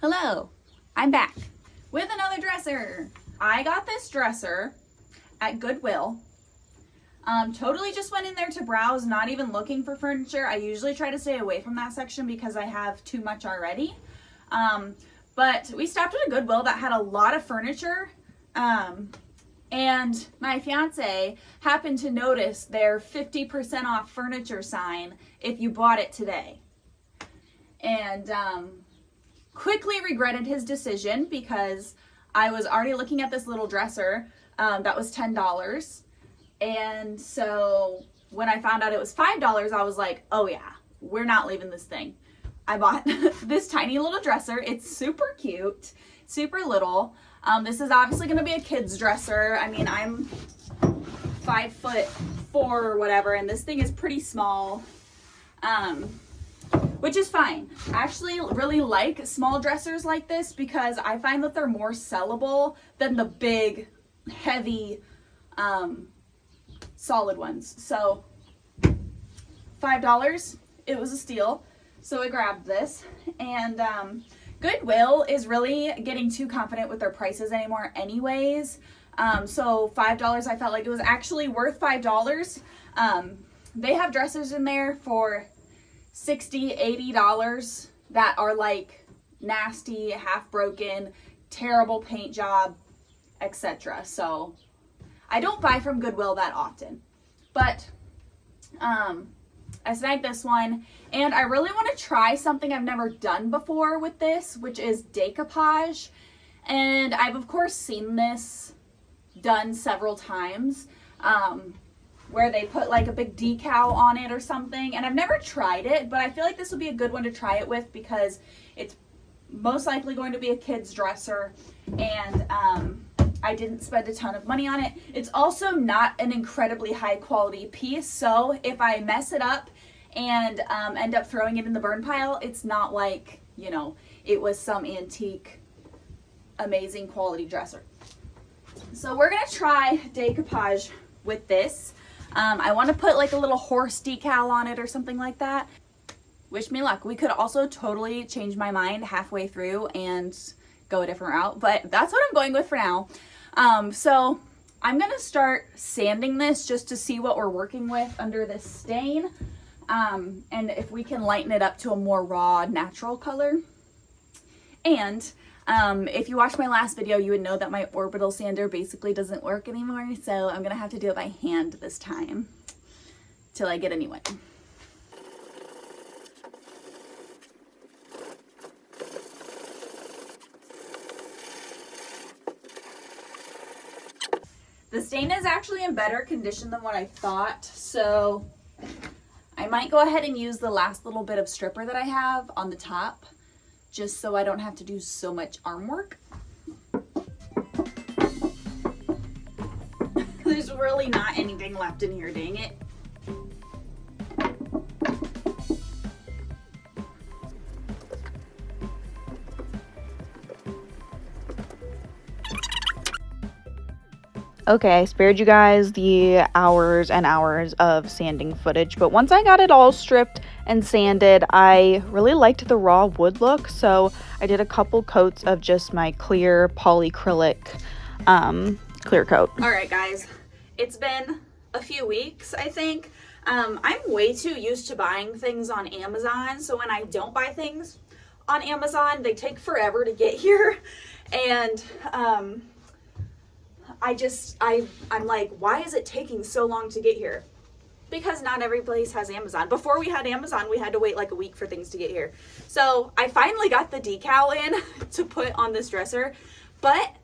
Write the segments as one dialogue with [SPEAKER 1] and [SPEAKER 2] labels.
[SPEAKER 1] Hello, I'm back with another dresser. I got this dresser at Goodwill. Totally just went in there to browse, not even looking for furniture. I usually try to stay away from that section because I have too much already. But we stopped at a Goodwill that had a lot of furniture. And my fiance happened to notice their 50% off furniture sign if you bought it today. And quickly regretted his decision because I was already looking at this little dresser that was $10. And so when I found out it was $5, I was like, oh yeah, we're not leaving this thing. I bought this tiny little dresser. It's super cute, super little. This is obviously going to be a kid's dresser. I mean, I'm 5'4" or whatever, and this thing is pretty small, which is fine. I actually really like small dressers like this because I find that they're more sellable than the big, heavy, solid ones. So $5, it was a steal. So I grabbed this, and Goodwill is really getting too confident with their prices anymore anyways. So $5, I felt like it was actually worth $5. They have dressers in there for $60, $80 that are like nasty, half broken, terrible paint job, etc. So I don't buy from Goodwill that often, but I snagged this one, and I really want to try something I've never done before with this, which is decoupage. And I've of course seen this done several times, where they put like a big decal on it or something, and I've never tried it, but I feel like this would be a good one to try it with because it's most likely going to be a kid's dresser, and I didn't spend a ton of money on it. It's also not an incredibly high quality piece, so if I mess it up and end up throwing it in the burn pile, it's not like, you know, it was some antique, amazing quality dresser. So we're gonna try decoupage with this. I want to put like a little horse decal on it or something like that. Wish me luck. We could also totally change my mind halfway through and go a different route, but that's what I'm going with for now. So I'm gonna start sanding this just to see what we're working with under this stain, and if we can lighten it up to a more raw, natural color. And if you watched my last video, you would know that my orbital sander basically doesn't work anymore, so I'm gonna have to do it by hand this time till I get a new one. The stain is actually in better condition than what I thought, so I might go ahead and use the last little bit of stripper that I have on the top, just so I don't have to do so much arm work. There's really not anything left in here, dang it.
[SPEAKER 2] Okay, I spared you guys the hours and hours of sanding footage, but once I got it all stripped and sanded, I really liked the raw wood look, so I did a couple coats of just my clear polyacrylic clear coat.
[SPEAKER 1] Alright guys, it's been a few weeks, I think. I'm way too used to buying things on Amazon, so when I don't buy things on Amazon, they take forever to get here, and I'm like, why is it taking so long to get here? Because not every place has Amazon. Before we had Amazon, we had to wait like a week for things to get here. So I finally got the decal in to put on this dresser. But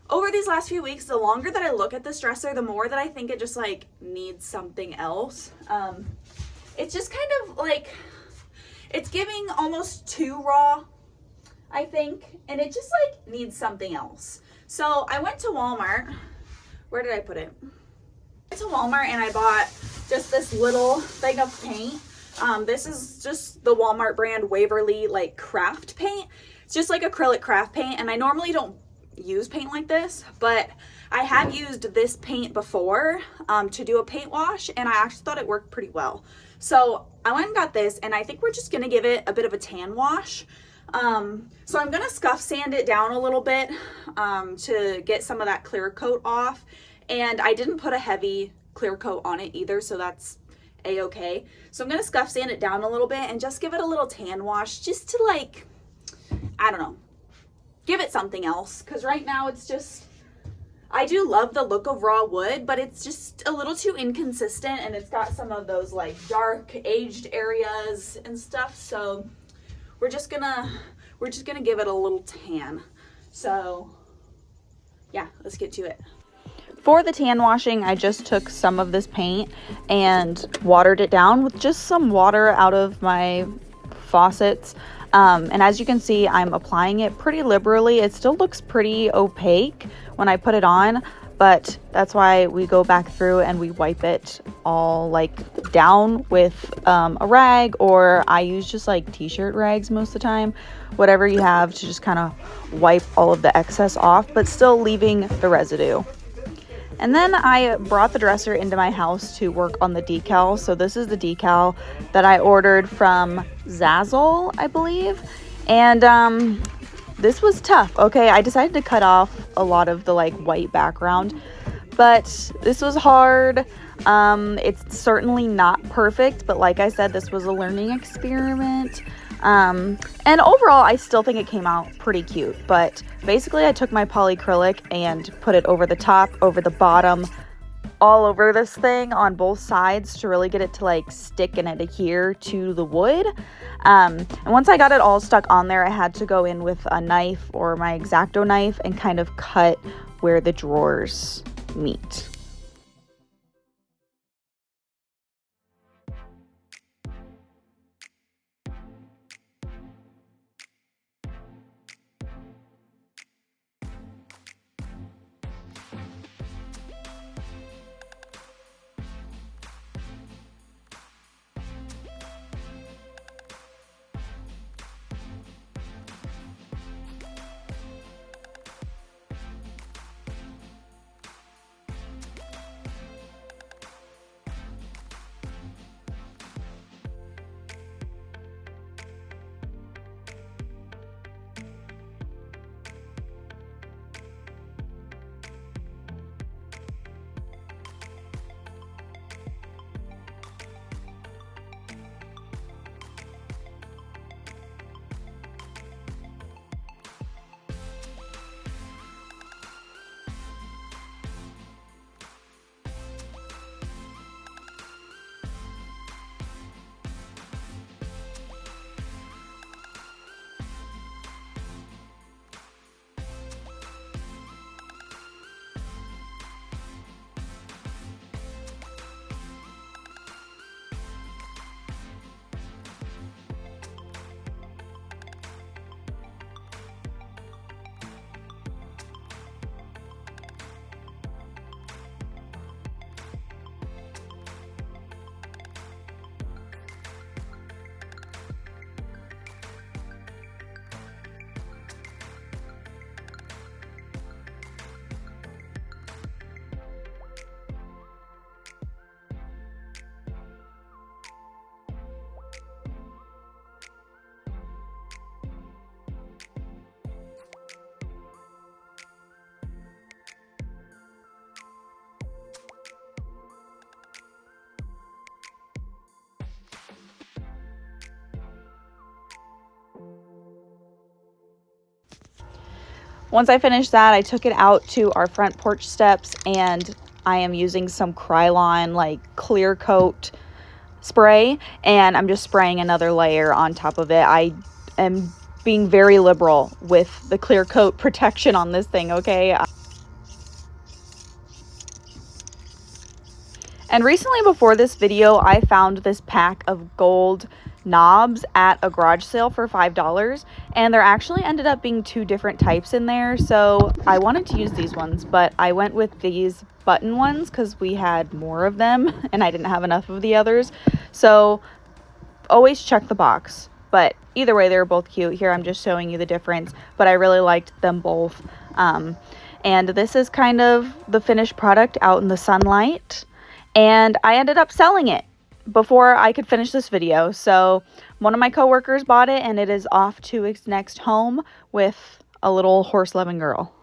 [SPEAKER 1] over these last few weeks, the longer that I look at this dresser, the more that I think it just like needs something else. It's just kind of like, it's giving almost too raw, I think. And it just like needs something else. So I went to Walmart. Where did I put it? I went to Walmart and I bought just this little thing of paint. This is just the Walmart brand Waverly like craft paint. It's just like acrylic craft paint, and I normally don't use paint like this, but I have used this paint before to do a paint wash, and I actually thought it worked pretty well. So I went and got this, and I think we're just gonna give it a bit of a tan wash. So I'm going to scuff sand it down a little bit to get some of that clear coat off. And I didn't put a heavy clear coat on it either, so that's a-okay. So I'm going to scuff sand it down a little bit and just give it a little tan wash just to, like, I don't know, give it something else. Because right now it's just, I do love the look of raw wood, but it's just a little too inconsistent, and it's got some of those like dark aged areas and stuff. So we're just gonna give it a little tan. So yeah, let's get to it.
[SPEAKER 2] For the tan washing, I just took some of this paint and watered it down with just some water out of my faucets. And as you can see, I'm applying it pretty liberally. It still looks pretty opaque when I put it on, but that's why we go back through and we wipe it all like down with a rag, or I use just like t-shirt rags most of the time, whatever you have to just kind of wipe all of the excess off, but still leaving the residue. And then I brought the dresser into my house to work on the decal. So this is the decal that I ordered from Zazzle, I believe. And this was tough. Okay, I decided to cut off a lot of the like white background, but this was hard. It's certainly not perfect, but like I said, this was a learning experiment. And overall, I still think it came out pretty cute, but basically I took my polyacrylic and put it over the top, over the bottom, all over this thing on both sides to really get it to like stick and adhere to the wood. And once I got it all stuck on there, I had to go in with a knife or my X-Acto knife and kind of cut where the drawers meet. Once I finished that, I took it out to our front porch steps, and I am using some Krylon like clear coat spray, and I'm just spraying another layer on top of it. I am being very liberal with the clear coat protection on this thing, okay? And recently, before this video, I found this pack of gold knobs at a garage sale for $5, and there actually ended up being two different types in there, so I wanted to use these ones, but I went with these button ones because we had more of them and I didn't have enough of the others. So always check the box, but either way, they're both cute. Here I'm just showing you the difference, but I really liked them both. And this is kind of the finished product out in the sunlight, and I ended up selling it. before I could finish this video. So one of my coworkers bought it and it is off to its next home with a little horse loving girl.